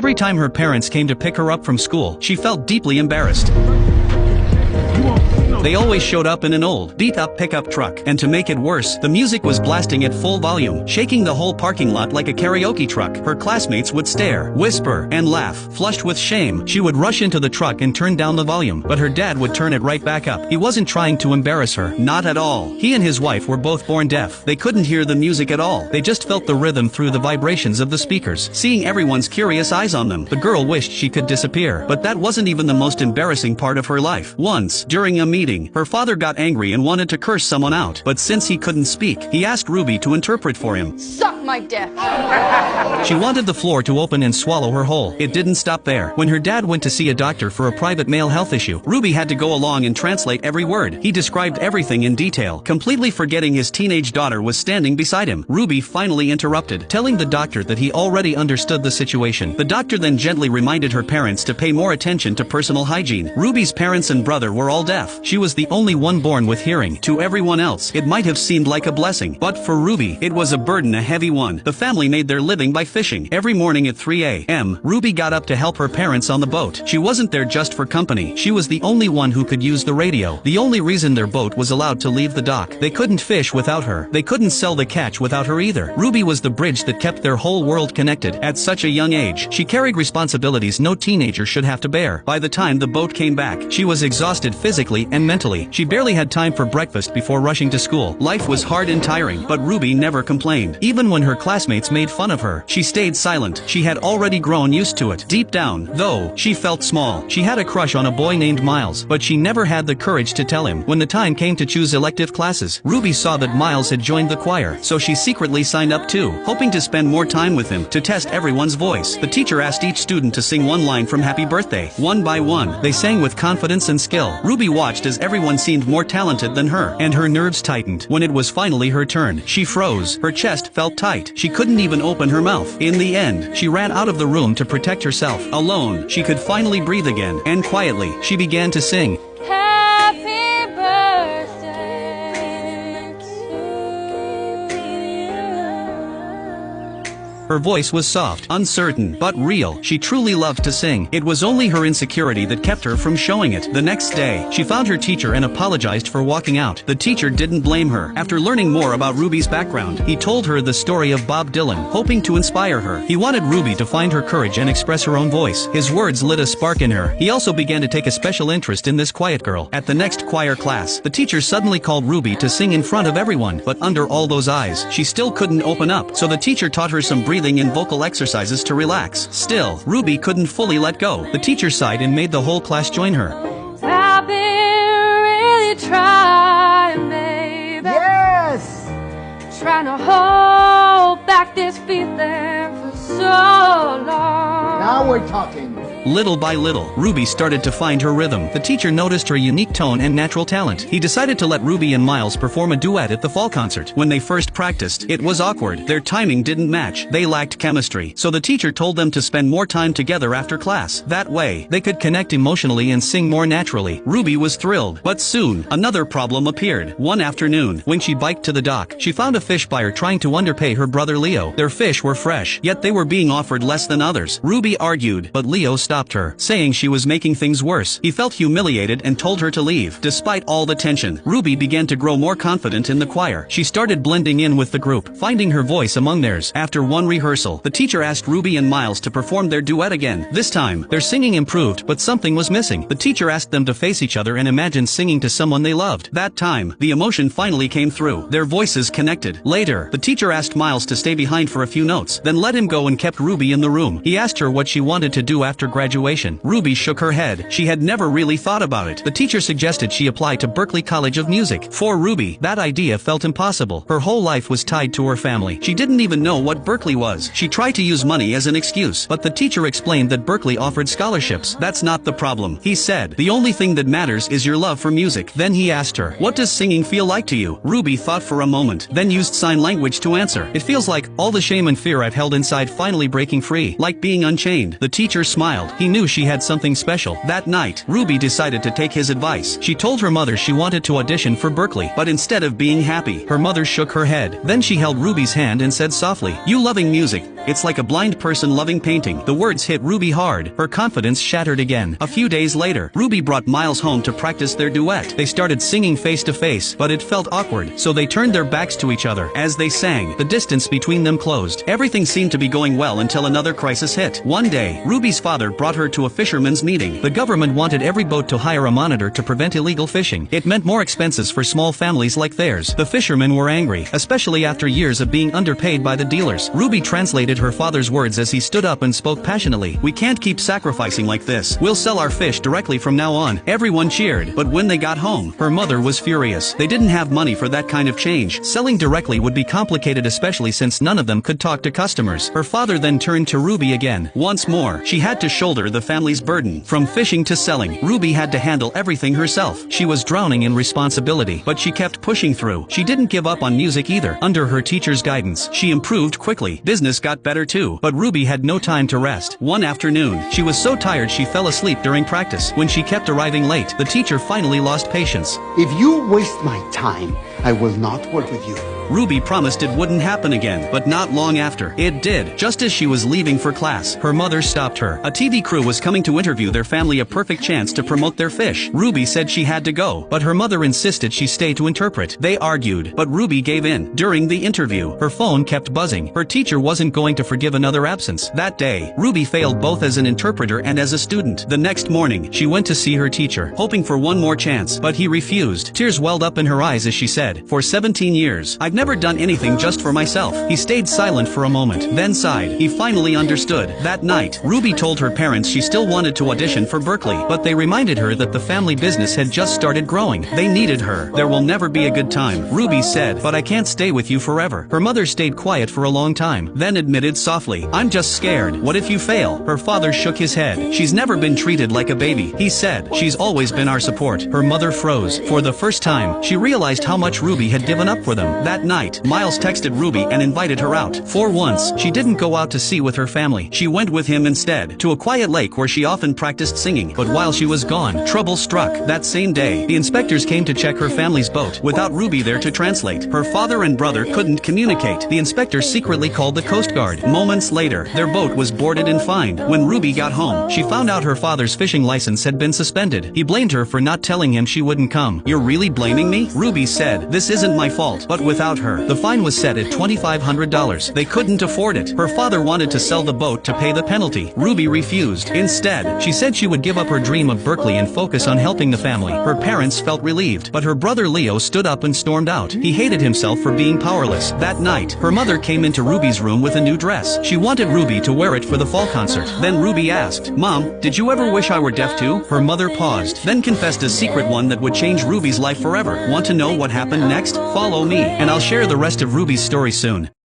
Every time her parents came to pick her up from school, she felt deeply embarrassed. They always showed up in an old, beat-up pickup truck, and to make it worse, the music was blasting at full volume, shaking the whole parking lot like a karaoke truck. Her classmates would stare, whisper, and laugh. Flushed with shame, she would rush into the truck and turn down the volume, but her dad would turn it right back up. He wasn't trying to embarrass her, not at all. He and his wife were both born deaf. They couldn't hear the music at all. They just felt the rhythm through the vibrations of the speakers. Seeing everyone's curious eyes on them, the girl wished she could disappear. But that wasn't even the most embarrassing part of her life. Once, during a meeting, her father got angry and wanted to curse someone out, but since he couldn't speak, he asked Ruby to interpret for him. Suck my dick! She wanted the floor to open and swallow her whole. It didn't stop there. When her dad went to see a doctor for a private male health issue, Ruby had to go along and translate every word. He described everything in detail, completely forgetting his teenage daughter was standing beside him. Ruby finally interrupted, telling the doctor that he already understood the situation. The doctor then gently reminded her parents to pay more attention to personal hygiene. Ruby's parents and brother were all deaf. She was the only one born with hearing. To everyone else, it might have seemed like a blessing, but for Ruby, it was a burden, a heavy one. The family made their living by fishing. Every morning at 3 a.m., Ruby got up to help her parents on the boat. She wasn't there just for company. She was the only one who could use the radio. The only reason their boat was allowed to leave the dock. They couldn't fish without her. They couldn't sell the catch without her either. Ruby was the bridge that kept their whole world connected. At such a young age, she carried responsibilities no teenager should have to bear. By the time the boat came back, she was exhausted physically and mentally. She barely had time for breakfast before rushing to school. Life was hard and tiring, but Ruby never complained. Even when her classmates made fun of her, she stayed silent. She had already grown used to it. Deep down, though, she felt small. She had a crush on a boy named Miles, but she never had the courage to tell him. When the time came to choose elective classes, Ruby saw that Miles had joined the choir, so she secretly signed up too, hoping to spend more time with him, to test everyone's voice. The teacher asked each student to sing one line from Happy Birthday. One by one, they sang with confidence and skill. Ruby watched as everyone seemed more talented than her, and her nerves tightened. When it was finally her turn, she froze. Her chest felt tight. She couldn't even open her mouth. In the end, she ran out of the room to protect herself. Alone, she could finally breathe again, and quietly, she began to sing. Happy birthday to you. Her voice was soft, uncertain, but real. She truly loved to sing. It was only her insecurity that kept her from showing it. The next day, she found her teacher and apologized for walking out. The teacher didn't blame her. After learning more about Ruby's background, he told her the story of Bob Dylan, hoping to inspire her. He wanted Ruby to find her courage and express her own voice. His words lit a spark in her. He also began to take a special interest in this quiet girl. At the next choir class, the teacher suddenly called Ruby to sing in front of everyone, but under all those eyes, she still couldn't open up. So the teacher taught her some breathing and vocal exercises to relax. Still, Ruby couldn't fully let go. The teacher sighed and made the whole class join her. I've been really trying, baby. Yes! Trying to hold back this feeling for so long. Now we're talking. Little by little, Ruby started to find her rhythm. The teacher noticed her unique tone and natural talent. He decided to let Ruby and Miles perform a duet at the fall concert. When they first practiced, it was awkward. Their timing didn't match. They lacked chemistry. So the teacher told them to spend more time together after class. That way, they could connect emotionally and sing more naturally. Ruby was thrilled. But soon, another problem appeared. One afternoon, when she biked to the dock, she found a fish buyer trying to underpay her brother Leo. Their fish were fresh, yet they were being offered less than others. Ruby argued, but Leo stopped her, saying she was making things worse. He felt humiliated and told her to leave. Despite all the tension, Ruby began to grow more confident in the choir. She started blending in with the group, finding her voice among theirs. After one rehearsal, the teacher asked Ruby and Miles to perform their duet again. This time, their singing improved, but something was missing. The teacher asked them to face each other and imagine singing to someone they loved. That time, the emotion finally came through. Their voices connected. Later, the teacher asked Miles to stay behind for a few notes, then let him go and kept Ruby in the room. He asked her what she wanted to do after graduation. Ruby shook her head. She had never really thought about it. The teacher suggested she apply to Berklee College of Music. For Ruby, that idea felt impossible. Her whole life was tied to her family. She didn't even know what Berklee was. She tried to use money as an excuse, but the teacher explained that Berklee offered scholarships. That's not the problem. He said, the only thing that matters is your love for music. Then he asked her, what does singing feel like to you? Ruby thought for a moment, then used sign language to answer. It feels like all the shame and fear I've held inside finally breaking free, like being unchained. The teacher smiled. world. He knew she had something special. That night, Ruby decided to take his advice. She told her mother she wanted to audition for Berkeley, but instead of being happy, her mother shook her head. Then she held Ruby's hand and said softly, "You loving music, it's like a blind person loving painting." The words hit Ruby hard. Her confidence shattered again. A few days later, Ruby brought Miles home to practice their duet. They started singing face to face, but it felt awkward, so they turned their backs to each other. As they sang, the distance between them closed. Everything seemed to be going well until another crisis hit. One day, Ruby's father brought her to a fisherman's meeting. The government wanted every boat to hire a monitor to prevent illegal fishing. It meant more expenses for small families like theirs. The fishermen were angry, especially after years of being underpaid by the dealers. Ruby translated her father's words as he stood up and spoke passionately. "We can't keep sacrificing like this. We'll sell our fish directly from now on." Everyone cheered, but when they got home, her mother was furious. They didn't have money for that kind of change. Selling directly would be complicated, especially since none of them could talk to customers. Her father then turned to Ruby again. Once more, she had to shoulder the family's burden. From fishing to selling, Ruby had to handle everything herself. She was drowning in responsibility, but she kept pushing through. She didn't give up on music either. Under her teacher's guidance, she improved quickly. Business got better too, but Ruby had no time to rest. One afternoon, she was so tired she fell asleep during practice. When she kept arriving late, the teacher finally lost patience. If you waste my time, I will not work with you. Ruby promised it wouldn't happen again, but not long after, it did. Just as she was leaving for class, her mother stopped her. A TV crew was coming to interview their family, a perfect chance to promote their fish. Ruby said she had to go, but her mother insisted she stay to interpret. They argued, but Ruby gave in. During the interview, her phone kept buzzing. Her teacher wasn't going to forgive another absence. That day, Ruby failed both as an interpreter and as a student. The next morning, she went to see her teacher, hoping for one more chance, but he refused. Tears welled up in her eyes as she said, "For 17 years, I've never done anything just for myself." He stayed silent for a moment, then sighed. He finally understood. That night, Ruby told her parents she still wanted to audition for Berkeley, but they reminded her that the family business had just started growing. They needed her. "There will never be a good time," Ruby said, "but I can't stay with you forever." Her mother stayed quiet for a long time, then admitted softly, "I'm just scared. What if you fail?" Her father shook his head. "She's never been treated like a baby," he said. "She's always been our support." Her mother froze. For the first time, she realized how much Ruby had given up for them. That night, Miles texted Ruby and invited her out. For once, she didn't go out to sea with her family. She went with him instead, to a quiet lake where she often practiced singing. But while she was gone, trouble struck. That same day, the inspectors came to check her family's boat, without Ruby there to translate. Her father and brother couldn't communicate. The inspectors secretly called the Coast Guard. Moments later, their boat was boarded and fined. When Ruby got home, she found out her father's fishing license had been suspended. He blamed her for not telling him she wouldn't come. "You're really blaming me?" Ruby said, "This isn't my fault." But without her, the fine was set at $2,500. They couldn't afford it. Her father wanted to sell the boat to pay the penalty. Ruby refused. Instead, she said she would give up her dream of Berkeley and focus on helping the family. Her parents felt relieved, but her brother Leo stood up and stormed out. He hated himself for being powerless. That night, her mother came into Ruby's room with a new dress. She wanted Ruby to wear it for the fall concert. Then Ruby asked, "Mom, did you ever wish I were deaf too?" Her mother paused, then confessed a secret, one that would change Ruby's life forever. Want to know what happened next? Follow me, and I'll share the rest of Ruby's story soon.